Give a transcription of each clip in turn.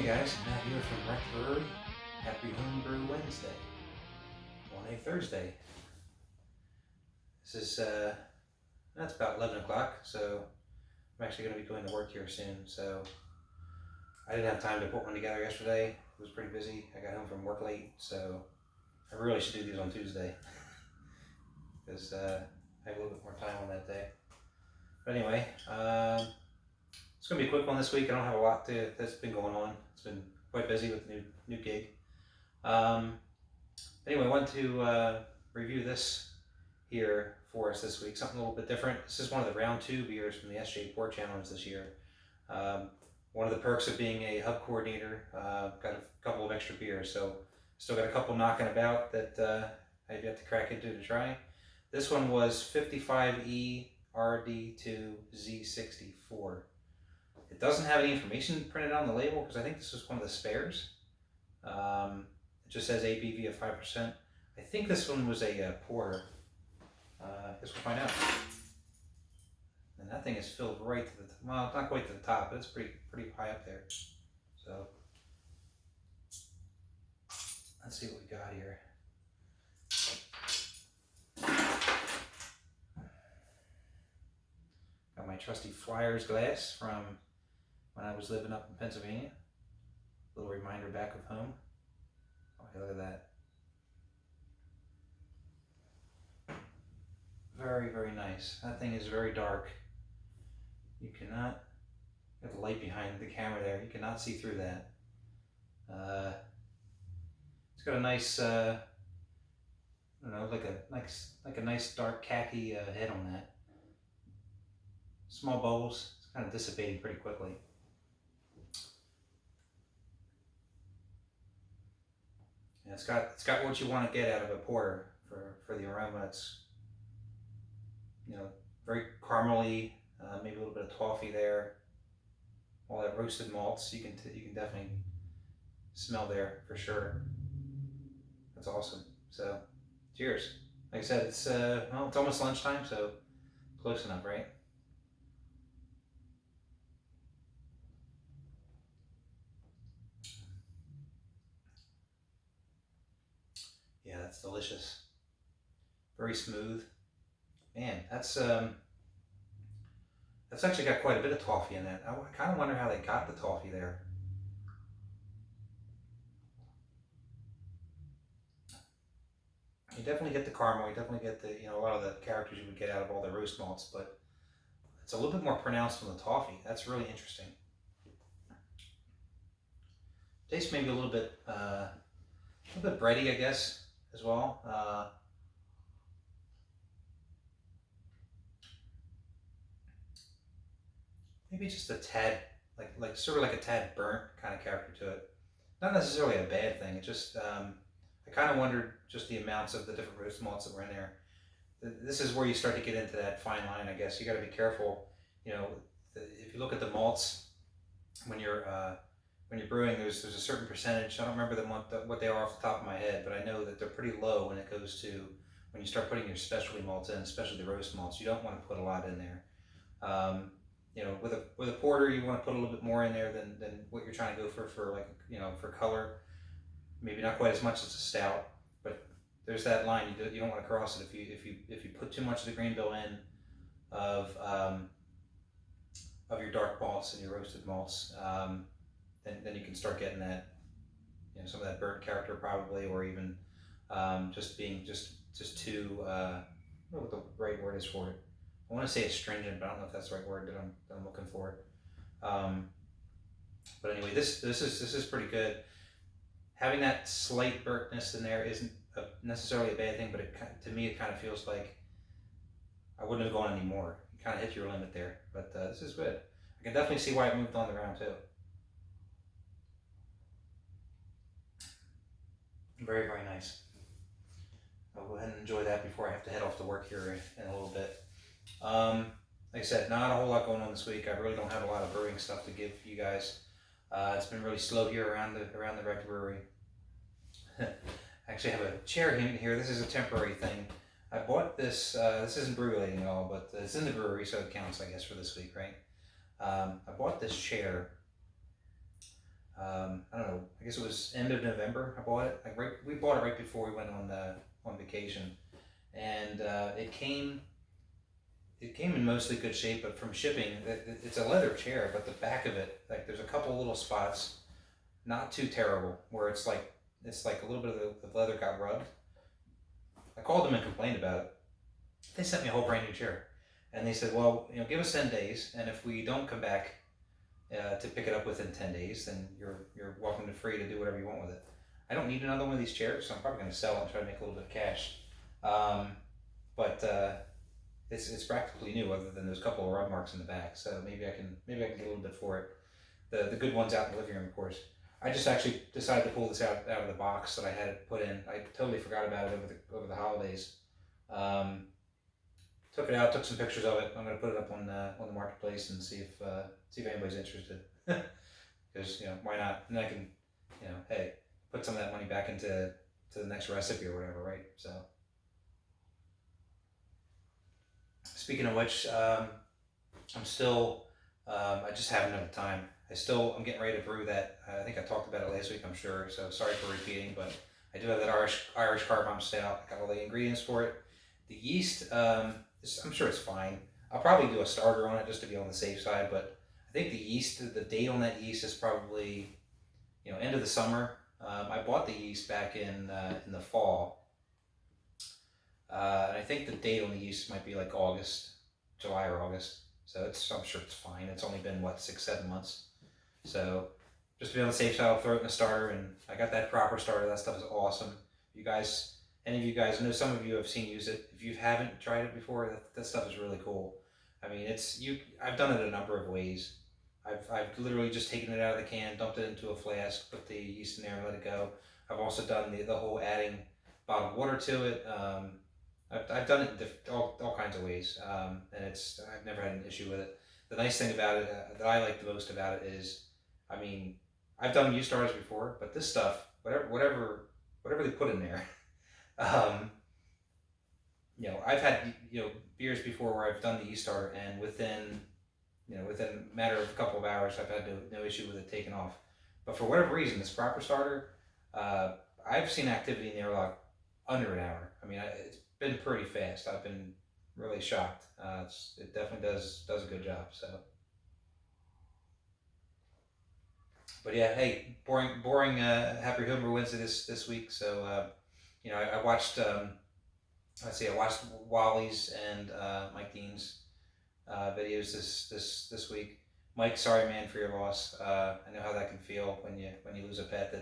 Hey guys, Matt here from Rec Brewery. Happy Homebrew Wednesday on a Thursday. This is, that's about 11 o'clock, so I'm actually going to be going to work here soon. So I didn't have time to put one together yesterday. It was pretty busy. I got home from work late, so I really should do these on Tuesday because I have a little bit more time on that day. But anyway, it's going to be a quick one this week. I don't have a lot that's been going on. It's been quite busy with the new gig. Anyway, I wanted to review this here for us this week, something a little bit different. This is one of the round 2 beers from the SJ Port Challenge this year. One of the perks of being a hub coordinator, got a couple of extra beers, so still got a couple knocking about that I've yet to crack into to try. This one was 55E RD2 Z64. It doesn't have any information printed on the label because I think this was one of the spares. It just says ABV of 5%. I think this one was a porter. I guess we'll find out. And that thing is filled right to the top. Well, it's not quite to the top, but it's pretty high up there. So let's see what we got here. Got my trusty Flyers glass from when I was living up in Pennsylvania. A little reminder back of home. Oh, hey, look at that. Very, very nice. That thing is very dark. You cannot, got the light behind the camera there, you cannot see through that. It's got a nice, I don't know, like a nice dark khaki head on that. Small bubbles, it's kind of dissipating pretty quickly. And it's got what you want to get out of a porter for the aroma. It's, you know, very caramely, maybe a little bit of toffee there. All that roasted malts you can definitely smell there for sure. That's awesome. So, cheers. Like I said, it's well, it's almost lunchtime, so close enough, right? Yeah, that's delicious. Very smooth. Man, that's actually got quite a bit of toffee in it. I kind of wonder how they got the toffee there. You definitely get the caramel. You definitely get the, you know, a lot of the characters you would get out of all the roast malts, but it's a little bit more pronounced from the toffee. That's really interesting. Tastes maybe a little bit bready, I guess, as well. Maybe just a tad, like sort of like a tad burnt kind of character to it. Not necessarily a bad thing. It just I kind of wondered just the amounts of the different roast malts that were in there. This is where you start to get into that fine line, I guess. You got to be careful. You know, if you look at the malts when you're brewing, there's a certain percentage. I don't remember what they are off the top of my head, but I know that they're pretty low when it goes to when you start putting your specialty malts in, especially the roast malts. You don't want to put a lot in there. You know, with a porter, you want to put a little bit more in there than what you're trying to go for like, you know, for color. Maybe not quite as much as a stout, but there's that line. You don't want to cross it if you put too much of the grain bill in of your dark malts and your roasted malts. Then you can start getting that, you know, some of that burnt character probably, or even just being just too. I don't know what the right word is for it. I want to say astringent, but I don't know if that's the right word that I'm looking for. But anyway, this is pretty good. Having that slight burntness in there isn't necessarily a bad thing, but to me it kind of feels like I wouldn't have gone any more. You kind of hit your limit there, but this is good. I can definitely see why it moved on the round 2. Very, very nice. I'll go ahead and enjoy that before I have to head off to work here in a little bit. Like I said, not a whole lot going on this week. I really don't have a lot of brewing stuff to give you guys. It's been really slow here around the Rec Brewery. Actually, I have a chair in here. This is a temporary thing. I bought this. This isn't brew related at all, but it's in the brewery, so it counts, I guess, for this week, right? I bought this chair I don't know. I guess it was end of November. I bought it. We bought it right before we went on vacation, and it came. It came in mostly good shape, but from shipping, it's a leather chair. But the back of it, like there's a couple little spots, not too terrible, where it's like a little bit of the leather got rubbed. I called them and complained about it. They sent me a whole brand new chair, and they said, well, give us 10 days, and if we don't come back to pick it up within 10 days, then you're welcome to free to do whatever you want with it. I don't need another one of these chairs, so I'm probably going to sell it and try to make a little bit of cash. But it's practically new, other than there's a couple of rub marks in the back. So maybe I can get a little bit for it. The good ones out in the living room, of course. I just actually decided to pull this out of the box that I had it put in. I totally forgot about it over the holidays. Took it out, took some pictures of it. I'm going to put it up on the marketplace and see if anybody's interested. Because why not? And I can hey, put some of that money back into the next recipe or whatever, right? So. Speaking of which, I'm still, I just haven't had the time. I'm getting ready to brew that. I think I talked about it last week, I'm sure, so sorry for repeating, but I do have that Irish Car Bomb Stout. I got all the ingredients for it. The yeast, I'm sure it's fine. I'll probably do a starter on it just to be on the safe side, but I think the yeast, the date on that yeast is probably, end of the summer. I bought the yeast back in the fall. And I think the date on the yeast might be like July or August. So I'm sure it's fine. It's only been 6-7 months. So just to be on the safe side, I'll throw it in a starter, and I got that proper starter. That stuff is awesome. Any of you guys, I know some of you have seen use it. If you haven't tried it before, that stuff is really cool. I mean, I've done it a number of ways. I've literally just taken it out of the can, dumped it into a flask, put the yeast in there, and let it go. I've also done the whole adding bottled water to it. I've done it all kinds of ways, and I've never had an issue with it. The nice thing about it that I like the most about it is, I mean, I've done yeast starters before, but this stuff, whatever they put in there, I've had beers before where I've done the yeast starter, and within a matter of a couple of hours, I've had no issue with it taking off. But for whatever reason, this proper starter, I've seen activity in there like under an hour. I mean, it's been pretty fast. I've been really shocked. It definitely does a good job. So, but yeah, hey, boring. Happy Homebrew Wednesday this week. So, I watched. I watched Wally's and Mike Dean's videos this week. Mike, sorry man for your loss. I know how that can feel when you lose a pet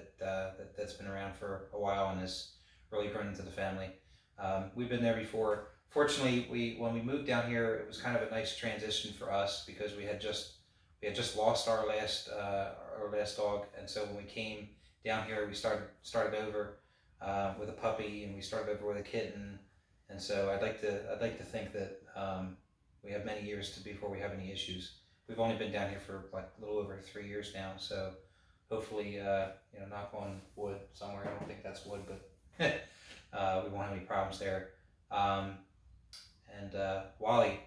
that's been around for a while and has really grown into the family. We've been there before. Fortunately, when we moved down here, it was kind of a nice transition for us because we had just lost our last dog, and so when we came down here, we started over with a puppy, and we started over with a kitten, and so I'd like to think that we have many years before we have any issues. We've only been down here for like a little over 3 years now, so hopefully, knock on wood somewhere. I don't think that's wood, but. We won't have any problems there. Wally,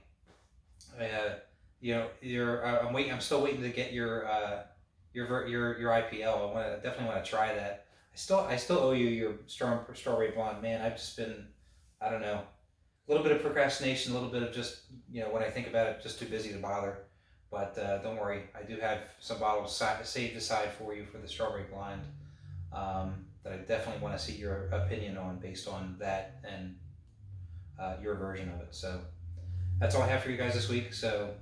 I'm still waiting to get your IPL. I definitely want to try that. I still owe you your strawberry blonde. Man, I've just been, I don't know, a little bit of procrastination, a little bit of just when I think about it, just too busy to bother. But don't worry, I do have some bottles saved aside for you for the strawberry blonde. That I definitely want to see your opinion on based on that and your version of it. So that's all I have for you guys this week. So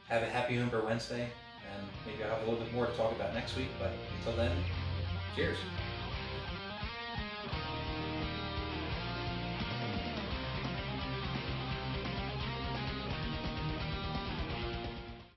have a happy Homebrew Wednesday, and maybe I'll have a little bit more to talk about next week. But until then, cheers.